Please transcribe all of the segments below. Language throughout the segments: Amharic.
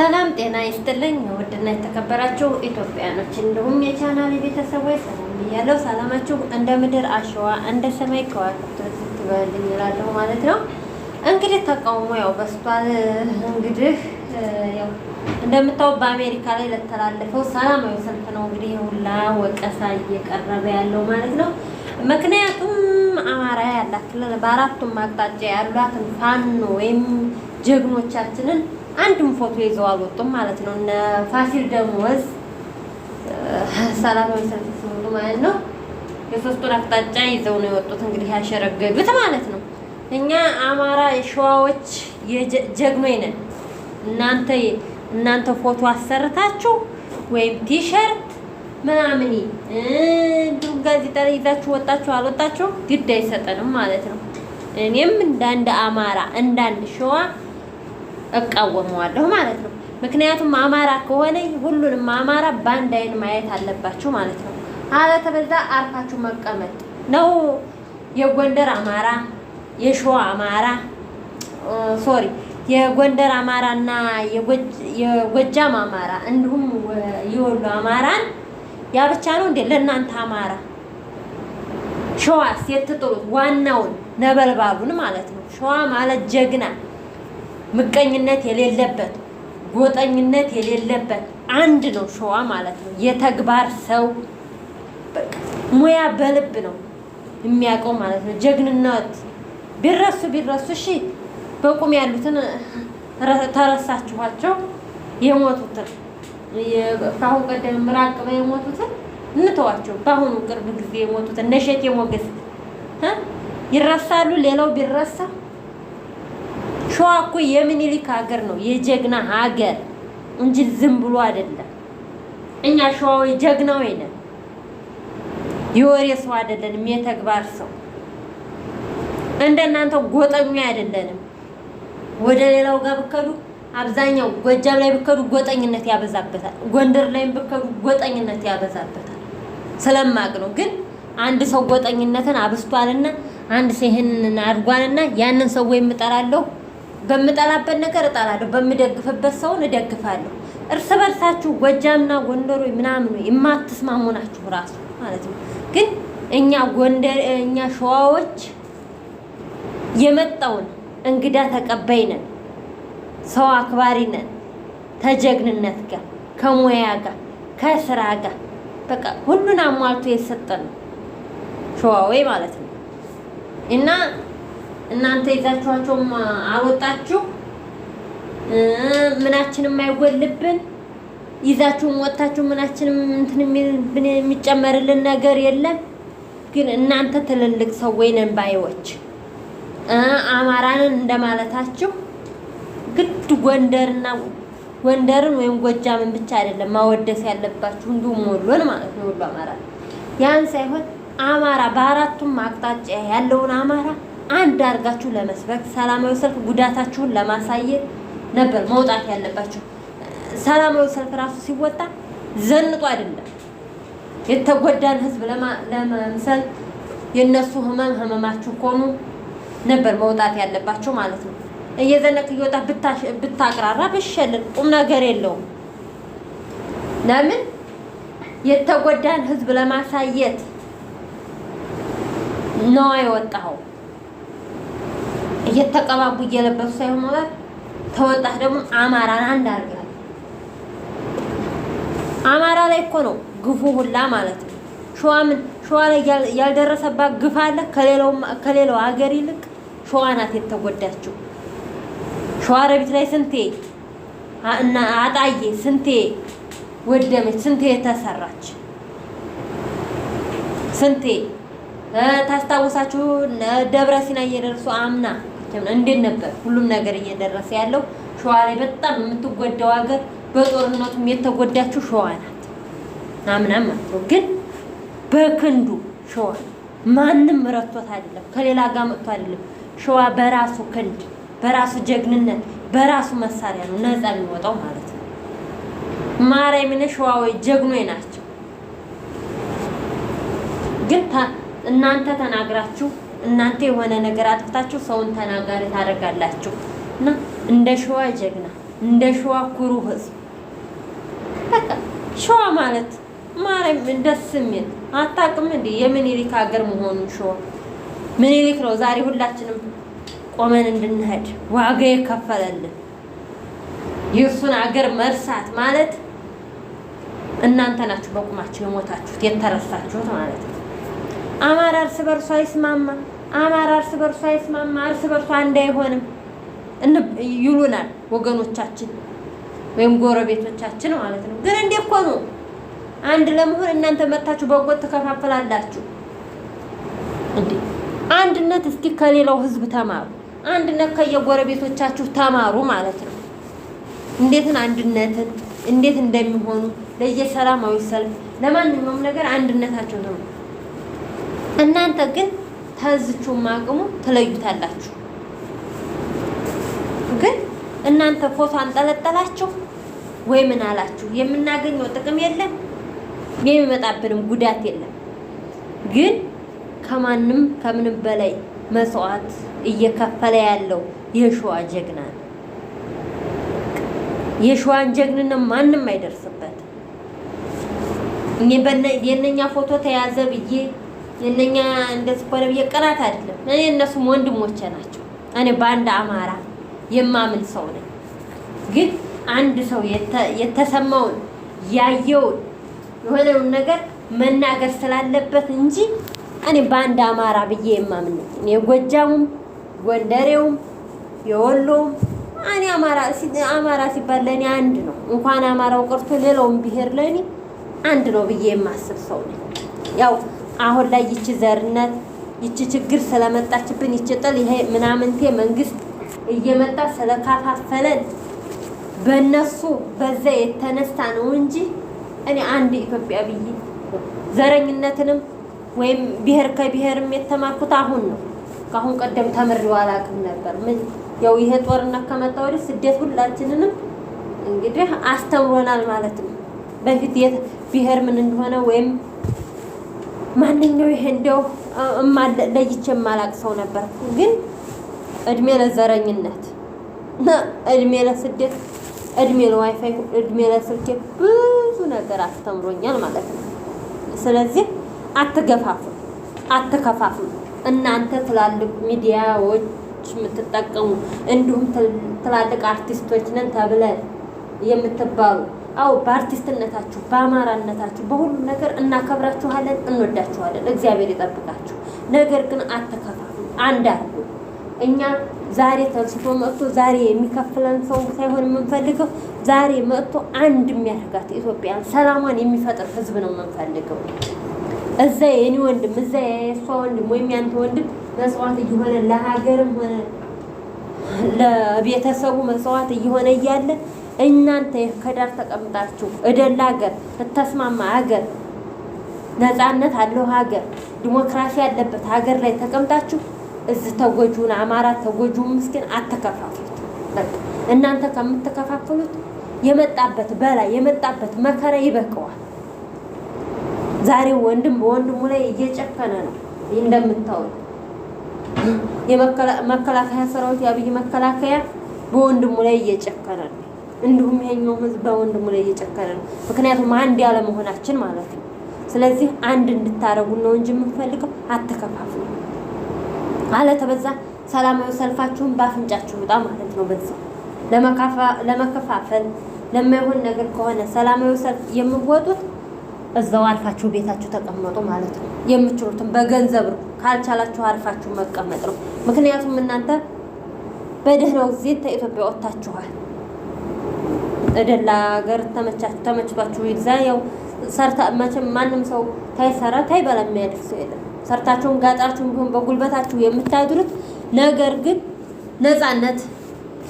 ሰላም ጤና ይስጥልኝ። ውድና የተከበራችሁ ኢትዮጵያኖች እንዲሁም የቻናል ቤተሰቦች ሰላም ብያለሁ። ሰላማችሁ እንደ ምድር አሸዋ እንደ ሰማይ ከዋክብት ትበልኝ እላለሁ ማለት ነው። እንግዲህ ተቃውሞ ያው በስቷል። እንግዲህ ያው እንደምታው በአሜሪካ ላይ ለተላለፈው ሰላማዊ ሰልፍ ነው እንግዲህ ሁላ ወቀሳ እየቀረበ ያለው ማለት ነው። ምክንያቱም አማራ ያላት በአራቱም አቅጣጫ ያሏትን ፋኖ ወይም ጀግኖቻችንን አንድም ፎቶ ይዘው አልወጡም ማለት ነው። እነ ፋሲል ደሞዝ ሰላማዊ ሰልፍ ሲወጡ ማለት ነው የሶስቱን አቅጣጫ ይዘው ነው የወጡት እንግዲህ ያሸረገዱት ማለት ነው። እኛ አማራ የሸዋዎች ጀግኖች ነን። እናንተ ፎቶ አሰርታችሁ ወይም ቲሸርት ምናምን እንዲሁም ጋዜጣ ላይ ይዛችሁ ወጣችሁ አልወጣችሁ ግድ አይሰጠንም ማለት ነው። እኔም እንዳንድ አማራ እንዳንድ ሸዋ እቃወመዋለሁ ማለት ነው። ምክንያቱም አማራ ከሆነ ሁሉንም አማራ በአንድ አይን ማየት አለባችሁ ማለት ነው። አለበለዚያ አርፋችሁ መቀመጥ ነው። የጎንደር አማራ፣ የሸዋ አማራ የጎንደር አማራና የጎጃም አማራ እንዲሁም የወሎ አማራን ያ ብቻ ነው እንዴ ለእናንተ አማራ? ሸዋስ የትጥሩት ዋናውን ነበልባሉን ማለት ነው። ሸዋ ማለት ጀግና ምቀኝነት የሌለበት ጎጠኝነት የሌለበት አንድ ነው ሸዋ ማለት ነው። የተግባር ሰው በቃ ሙያ በልብ ነው የሚያውቀው ማለት ነው። ጀግንነት ቢረሱ እሺ በቁም ያሉትን ተረሳችኋቸው። የሞቱትን ከአሁን ቀደም ምራቅ የሞቱትን እንተዋቸው። በአሁኑ ቅርብ ጊዜ የሞቱትን እነ እሸቴ ሞገስ ይረሳሉ። ሌላው ቢረሳ ሸዋ እኮ የሚኒሊክ ሀገር ነው፣ የጀግና ሀገር እንጂ ዝም ብሎ አይደለም። እኛ ሸዋዊ ጀግናዊ ነን፣ የወሬ ሰው አይደለንም፣ የተግባር ሰው። እንደናንተ ጎጠኛ አይደለንም። ወደ ሌላው ጋር ብከዱ አብዛኛው ጎጃም ላይ ብከዱ ጎጠኝነት ያበዛበታል፣ ጎንደር ላይም ብከዱ ጎጠኝነት ያበዛበታል። ስለማቅ ነው። ግን አንድ ሰው ጎጠኝነትን አብስቷልና አንድ ሰው ይሄንን አድርጓልና ያንን ሰው ወይ እጠላለሁ፣ በምጠላበት ነገር እጠላለሁ፣ በምደግፍበት ሰውን እደግፋለሁ። እርስ በርሳችሁ ጎጃምና ጎንደር ምናምን የማትስማሙ ናችሁ ራሱ ማለት ነው። ግን እኛ ሸዋዎች የመጣውን እንግዳ ተቀባይ ነን፣ ሰው አክባሪ ነን። ተጀግንነት ጋር ከሙያ ጋር ከስራ ጋር በቃ ሁሉን አሟልቶ የሰጠን ሸዋዌ ማለት ነው። እና እናንተ ይዛችኋቸውም አልወጣችሁ ምናችንም አይጎልብን፣ ይዛችሁም ወጣችሁ ምናችንም እንትን የሚጨመርልን ነገር የለም። ግን እናንተ ትልልቅ ሰው ወይነን ባይዎች አማራንን እንደማለታችሁ ግድ ጎንደርን ወይም ጎጃምን ብቻ አይደለም ማወደስ ያለባችሁ፣ እንዲሁም ወሎን ማለት ነው። ወሎ አማራ ያን ሳይሆን አማራ በአራቱም አቅጣጫ ያለውን አማራ አንድ አድርጋችሁ ለመስበክ ሰላማዊ ሰልፍ ጉዳታችሁን ለማሳየት ነበር መውጣት ያለባችሁ። ሰላማዊ ሰልፍ ራሱ ሲወጣ ዘንጦ አይደለም የተጎዳን ህዝብ ለመምሰል የነሱ ህመማችሁ ቆሙ ነበር መውጣት ያለባችሁ ማለት ነው። እየዘነክ እየወጣ ብታቅራራ ብሸልን ቁም ነገር የለውም። ለምን የተጎዳን ህዝብ ለማሳየት ነው የወጣው። እየተቀባቡ እየለበሱ ሳይሆን ማለት ተወጣህ ደግሞ አማራን አንድ አድርገህ አማራ ላይ እኮ ነው ግፉ ሁላ ማለት ነው። ሸዋ ላይ ያልደረሰባት ግፍ አለ ከሌላው ሀገር ይልቅ ሸዋ ናት የተጎዳችው። ሸዋሮቢት ላይ ስንቴ እና አጣዬ ስንቴ ወደመች፣ ስንቴ ተሰራች፣ ስንቴ ታስታውሳችሁ። ደብረ ሲና እየደረሱ አምና እንዴት ነበር ሁሉም ነገር እየደረሰ ያለው? ሸዋ ላይ በጣም የምትጎዳው ሀገር በጦርነቱም የተጎዳችው ሸዋ ናት። አምናም ማለት ነው። ግን በክንዱ ሸዋ ማንም ረቶት አይደለም፣ ከሌላ ጋር መጥቶ አይደለም። ሸዋ በራሱ ክንድ በራሱ ጀግንነት በራሱ መሳሪያ ነው ነፃ የሚወጣው ማለት ነው። ማርያምን ሸዋዎች ጀግኖች ናቸው። ግን እናንተ ተናግራችሁ እናንተ የሆነ ነገር አጥፍታችሁ ሰውን ተናጋሪ ታደርጋላችሁ እና እንደ ሸዋ ጀግና እንደ ሸዋ ኩሩ ህዝብ በቃ ሸዋ ማለት ማርያም ደስ የሚል አታውቅም እንዴ የምኒልክ ሀገር መሆኑን ሸዋ ምኒልክ ነው ዛሬ ሁላችንም ቆመን እንድንሄድ ዋጋ የከፈለልን የእሱን ሀገር መርሳት ማለት እናንተ ናችሁ በቁማችሁ የሞታችሁት የተረሳችሁት ማለት ነው። አማራ እርስ በርሱ አይስማማ አማራ እርስ በርሱ አይስማማ እርስ በርሱ አንድ አይሆንም ይሉናል ወገኖቻችን ወይም ጎረቤቶቻችን ማለት ነው። ግን እንዴ እኮ ነው አንድ ለመሆን እናንተ መታችሁ በጎጥ ተከፋፈላላችሁ እንዴ? አንድነት እስኪ ከሌላው ህዝብ ተማሩ። አንድነት ከየጎረቤቶቻችሁ ተማሩ ማለት ነው። አንድነትን እንዴት እንደሚሆኑ ለየሰላማዊ ሰልፍ ለማንኛውም ነገር አንድነታቸው ነው። እናንተ ግን ተዝቹ ማቅሙ ትለዩታላችሁ። ግን እናንተ ፎቶ አንጠለጠላችሁ ወይ ምን አላችሁ የምናገኘው ጥቅም የለም የሚመጣብንም ጉዳት የለም። ግን ከማንም ከምንም በላይ መስዋዕት እየከፈለ ያለው የሸዋ ጀግና ነው። የሸዋን ጀግንነት ማንም አይደርስበት። እኔ የነኛ ፎቶ ተያዘ ብዬ የነኛ እንደዚህ ቆለ ብዬ ቀናት አይደለም። እኔ እነሱም ወንድሞቼ ናቸው። እኔ በአንድ አማራ የማምን ሰው ነኝ። ግን አንድ ሰው የተሰማውን ያየውን የሆነውን ነገር መናገር ስላለበት እንጂ እኔ በአንድ አማራ ብዬ የማምን ነኝ። እኔ ጎጃሙም ጎንደሬውም የወሎውም እኔ አማራ ሲባል ለኔ አንድ ነው። እንኳን አማራው ቀርቶ ሌላውም ብሄር ለኔ አንድ ነው ብዬ የማስብ ሰው ነኝ። ያው አሁን ላይ ይቺ ዘርነት ይቺ ችግር ስለመጣችብን ይቺ ጥል ይሄ ምናምንቴ መንግስት እየመጣ ስለካፋፈለን በእነሱ በዛ የተነሳ ነው እንጂ እኔ አንድ ኢትዮጵያ ብዬ ዘረኝነትንም ወይም ብሄር ከብሄርም የተማርኩት አሁን ነው። ከአሁን ቀደም ተምሬው አላውቅም ነበር። ያው ይሄ ጦርነት ከመጣ ወዲህ ስደት ሁላችንንም እንግዲህ አስተምሮናል ማለት ነው። በፊት ብሄር ምን እንደሆነ ወይም ማንኛው ይሄ እንደው ለይቼ የማላውቅ ሰው ነበር። ግን እድሜ ለዘረኝነት እድሜ ለስደት እድሜ ለዋይፋይ እድሜ ለስልክ ብዙ ነገር አስተምሮኛል ማለት ነው። ስለዚህ አትከፋፍሉ። እናንተ ትላልቅ ሚዲያዎች የምትጠቀሙ እንዲሁም ትላልቅ አርቲስቶች ነን ተብለን የምትባሉ አው በአርቲስትነታችሁ በአማራነታችሁ በሁሉም ነገር እናከብራችኋለን፣ እንወዳችኋለን። እግዚአብሔር ይጠብቃችሁ። ነገር ግን አትከፋፍሉ፣ አንድ አድርጉ። እኛ ዛሬ ተንስቶ መጥቶ ዛሬ የሚከፍለን ሰው ሳይሆን የምንፈልገው ዛሬ መጥቶ አንድ የሚያደርጋት ኢትዮጵያን ሰላሟን የሚፈጥር ህዝብ ነው የምንፈልገው። እዛ የኔ ወንድም እዛ የሷ ወንድም ወይም ያንተ ወንድም መስዋዕት እየሆነ ለሀገርም ሆነ ለቤተሰቡ መስዋዕት እየሆነ እያለ እናንተ ከዳር ተቀምጣችሁ እደላ ሀገር ተስማማ ሀገር ነፃነት አለው ሀገር ዲሞክራሲ ያለበት ሀገር ላይ ተቀምጣችሁ እዚህ ተጎጁን አማራ ተጎጁን ምስኪን አትከፋፍሉት። እናንተ ከምትከፋፍሉት የመጣበት በላይ የመጣበት መከራ ይበቀዋል። ዛሬ ወንድም በወንድሙ ላይ እየጨከነ ነው። እንደምታውቁ የመከላከያ ሰራዊት የአብይ መከላከያ በወንድሙ ላይ እየጨከነ ነው። እንዲሁም ይሄኛው ህዝብ በወንድሙ ላይ እየጨከነ ነው። ምክንያቱም አንድ ያለ መሆናችን ማለት ነው። ስለዚህ አንድ እንድታረጉ ነው እንጂ የምንፈልገው አትከፋፍሉ። አለተበዛ ሰላማዊ ሰልፋችሁን ባፍንጫችሁ ውጣ ማለት ነው። በዛ ለመከፋፈል ለማይሆን ነገር ከሆነ ሰላማዊ ሰልፍ የምትወጡት እዛው አርፋችሁ ቤታችሁ ተቀመጡ ማለት ነው። የምትችሉትን በገንዘብ ካልቻላችሁ አርፋችሁ መቀመጥ ነው። ምክንያቱም እናንተ በደህናው ጊዜ ከኢትዮጵያ ወጣችኋል። እደላ ሀገር ተመችቷችሁ ይዛ ያው ሰርታ መቼም ማንም ሰው ታይሰራ ታይበላ የሚያደርግ ሰው የለም። ሰርታችሁን ጋጣችሁን ቢሆን በጉልበታችሁ የምታድሩት ነገር ግን ነፃነት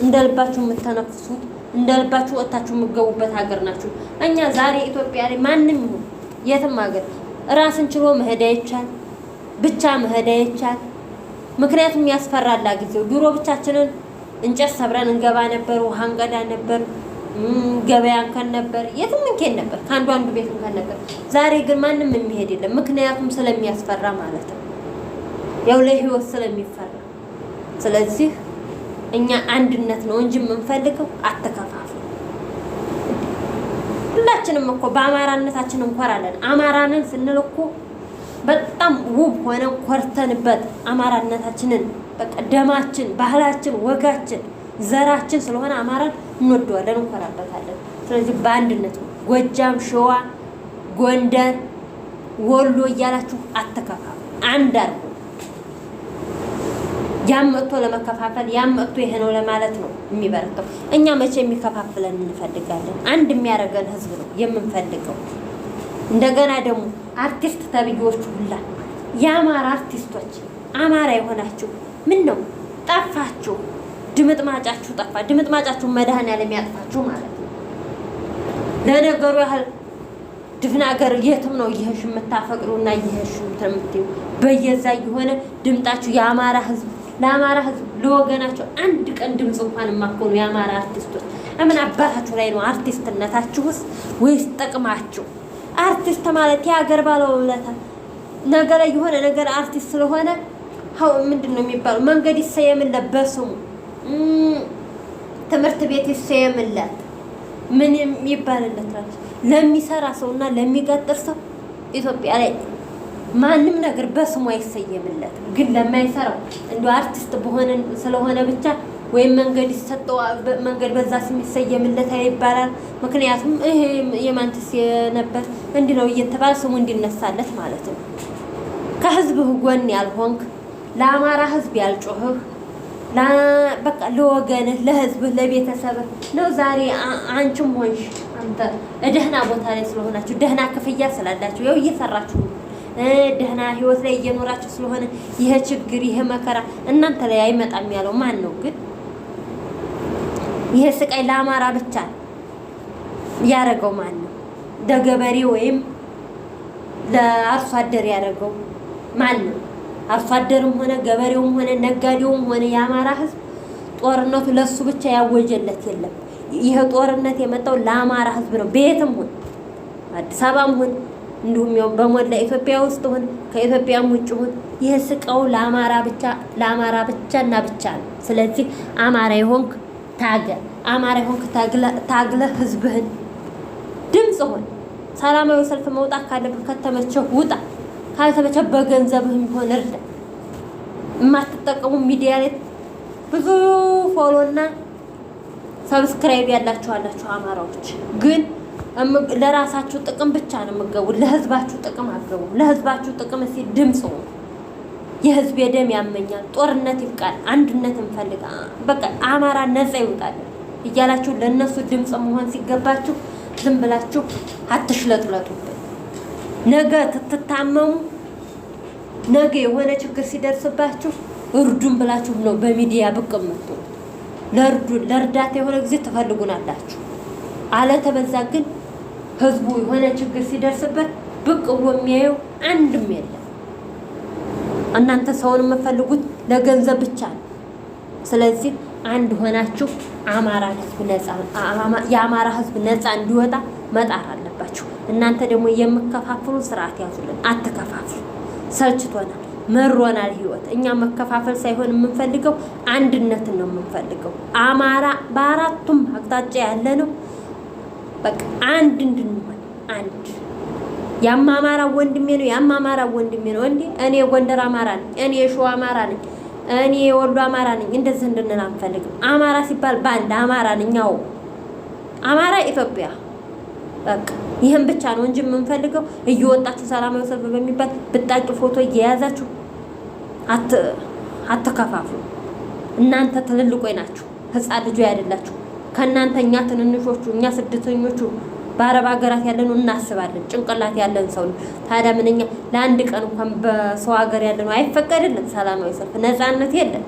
እንደልባችሁ የምትተነፍሱት እንደልባችሁ ወጣችሁ የምትገቡበት ሀገር ናችሁ። እኛ ዛሬ ኢትዮጵያ ላይ ማንም ይሁን የትም ሀገር ራስን ችሎ መሄድ አይቻል፣ ብቻ መሄድ አይቻል። ምክንያቱም ያስፈራላ ጊዜው። ድሮ ብቻችንን እንጨት ሰብረን እንገባ ነበር፣ ውሃ እንቀዳ ነበር፣ ገበያ እንከን ነበር፣ የትም እንከን ነበር፣ ከአንዱ አንዱ ቤት እንከን ነበር። ዛሬ ግን ማንም የሚሄድ የለም። ምክንያቱም ስለሚያስፈራ ማለት ነው፣ ያው ለህይወት ስለሚፈራ። ስለዚህ እኛ አንድነት ነው እንጂ የምንፈልገው አትከፋፍ ሁላችንም እኮ በአማራነታችን እንኮራለን። አማራንን ስንል እኮ በጣም ውብ ሆነን ኮርተንበት አማራነታችንን በቃ ደማችን፣ ባህላችን፣ ወጋችን፣ ዘራችን ስለሆነ አማራን እንወደዋለን፣ እንኮራበታለን። ስለዚህ በአንድነት ጎጃም፣ ሸዋ፣ ጎንደር፣ ወሎ እያላችሁ አትከፋፉ፣ አንድ አድርጉ። ያም መጥቶ ለመከፋፈል ያም መጥቶ ይሄ ነው ለማለት ነው የሚበረታው። እኛ መቼ የሚከፋፍለን እንፈልጋለን? አንድ የሚያደርገን ህዝብ ነው የምንፈልገው። እንደገና ደግሞ አርቲስት ተብዬዎች ሁላ የአማራ አርቲስቶች አማራ የሆናችሁ ምን ነው ጠፋችሁ? ድምጥማጫችሁ ጠፋ። ድምጥማጫችሁ መድኃኒዓለም ያጥፋችሁ ማለት ነው። ለነገሩ ያህል ድፍን ሀገር የትም ነው እየሄድሽ የምታፈቅሩና እየሄድሽ የምትዩ በየዛ የሆነ ድምጣችሁ የአማራ ህዝብ ለአማራ ህዝብ ለወገናቸው አንድ ቀን ድምጽ እንኳን የማትሆኑ የአማራ አርቲስቶች ምን አባታችሁ ላይ ነው አርቲስትነታችሁስ? ወይስ ጥቅማችሁ? አርቲስት ማለት የሀገር ባለውለታ ነገ ላይ የሆነ ነገር አርቲስት ስለሆነ ምንድን ነው የሚባለው? መንገድ ይሰየምለት በስሙ፣ ትምህርት ቤት ይሰየምለት፣ ምን የሚባልለት ራሱ ለሚሰራ ሰውና ለሚቀጥር ሰው ኢትዮጵያ ላይ ማንም ነገር በስሙ አይሰየምለት። ግን ለማይሰራው እንደ አርቲስት በሆነ ስለሆነ ብቻ ወይም መንገድ ይሰጠው መንገድ በዛ ስም ይሰየምለት ይባላል። ምክንያቱም ይሄ የማንተስ የነበር እንዲህ ነው እየተባለ ስሙ እንዲነሳለት ማለት ነው። ከህዝብህ ጎን ያልሆንክ ለአማራ ህዝብ ያልጮህህ በቃ ለወገንህ፣ ለህዝብህ፣ ለቤተሰብህ ነው ዛሬ አንቺም ሆንሽ አንተ ደህና ቦታ ላይ ስለሆናችሁ ደህና ክፍያ ስላላችሁ ያው እየሰራችሁ ደህና ህይወት ላይ እየኖራችሁ ስለሆነ ይሄ ችግር ይሄ መከራ እናንተ ላይ አይመጣም ያለው ማን ነው? ግን ይሄ ስቃይ ለአማራ ብቻ ያረገው ማን ነው? ለገበሬ ወይም ለአርሶ አደር ያረገው ማን ነው? አርሶ አደርም ሆነ ገበሬውም ሆነ ነጋዴውም ሆነ የአማራ ህዝብ ጦርነቱ ለሱ ብቻ ያወጀለት የለም። ይሄ ጦርነት የመጣው ለአማራ ህዝብ ነው። ቤትም ሆነ አዲስ አበባም ሆነ እንዲሁም ያው በሞላ ኢትዮጵያ ውስጥ ሆነ ከኢትዮጵያም ውጭ ሆነ ይሄ ስቃው ለአማራ ብቻና ብቻ ነው። ስለዚህ አማራ ይሆንክ ታገል፣ አማራ ይሆንክ ታግለህ ህዝብህን ድምጽ ሆነ። ሰላማዊ ሰልፍ መውጣት ካለብህ ከተመቸህ ውጣ፣ ካልተመቸህ በገንዘብህም ሆነ እርዳ። የማትጠቀሙ ሚዲያ ላይ ብዙ ፎሎና ሰብስክራይብ ያላችሁ አላችሁ አማራዎች ግን ለራሳችሁ ጥቅም ብቻ ነው የምትገቡ። ለህዝባችሁ ጥቅም አትገቡ። ለህዝባችሁ ጥቅም እስኪ ድምጽ ሁኑ። የህዝብ የደም ያመኛል፣ ጦርነት ይብቃል፣ አንድነት እንፈልግ፣ በቃ አማራ ነፃ ይውጣል እያላችሁ ለነሱ ድምጽ መሆን ሲገባችሁ ዝም ብላችሁ አትሽለጥለጡብን። ነገ ትታመሙ፣ ነገ የሆነ ችግር ሲደርስባችሁ እርዱን ብላችሁ ነው በሚዲያ ብቅ የምትሉት። ለእርዳታ የሆነ ጊዜ ትፈልጉናላችሁ። አለተበዛ ግን ህዝቡ የሆነ ችግር ሲደርስበት ብቅ ብሎ የሚያየው አንድም የለም። እናንተ ሰውን የምትፈልጉት ለገንዘብ ብቻ ነው። ስለዚህ አንድ ሆናችሁ የአማራ ህዝብ ነፃ እንዲወጣ መጣር አለባችሁ። እናንተ ደግሞ የምከፋፍሉ ስርዓት ያዙልን፣ አትከፋፍሉ። ሰልችቶናል፣ መሮናል ህይወት። እኛ መከፋፈል ሳይሆን የምንፈልገው አንድነትን ነው የምንፈልገው። አማራ በአራቱም አቅጣጫ ያለ ነው። በቃ አንድ እንድንሆን አንድ ያም አማራ ወንድሜ ነው፣ ያም አማራ ወንድሜ ነው። እንዴ እኔ የጎንደር አማራ ነኝ፣ እኔ የሸዋ አማራ ነኝ፣ እኔ የወሎ አማራ ነኝ። እንደዚህ እንድንል አንፈልግም። አማራ ሲባል በአንድ አማራ ነኝ። ያው አማራ ኢትዮጵያ በቃ ይሄን ብቻ ነው እንጂ የምንፈልገው እየወጣችሁ ሰላማዊ ሰልፍ በሚባል ብጣቂ ፎቶ እየያዛችሁ አትከፋፍሉ። እናንተ ትልልቆይ ናችሁ፣ ህፃን ልጆች አይደላችሁ። ከእናንተ እኛ ትንንሾቹ እኛ ስደተኞቹ በአረብ ሀገራት ያለነው እናስባለን። ጭንቅላት ያለን ሰው ነው። ታዲያ ምንኛ ለአንድ ቀን እንኳን በሰው ሀገር ያለነው አይፈቀድልን ሰላማዊ ሰልፍ? ነፃነት የለን።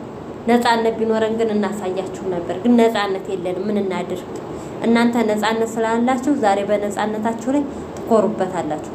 ነፃነት ቢኖረን ግን እናሳያችሁ ነበር። ግን ነፃነት የለንም። ምን እናድርግ? እናንተ ነፃነት ስላላችሁ ዛሬ በነፃነታችሁ ላይ ትኮሩበታላችሁ።